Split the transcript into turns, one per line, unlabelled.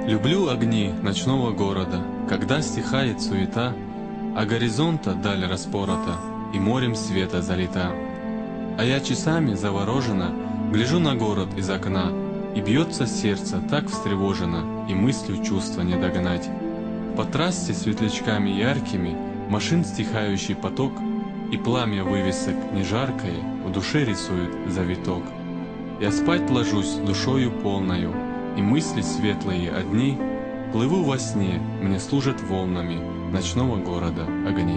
Люблю огни ночного города, когда стихает суета, а горизонта даль распорота и морем света залита. А я часами заворожена, гляжу на город из окна, и бьется сердце так встревожено, и мыслью чувства не догнать. По трассе светлячками яркими машин стихающий поток, и пламя вывесок не жаркое в душе рисует завиток. Я спать ложусь душою полною, и мысли светлые одни плыву во сне, мне служат волнами ночного города огни.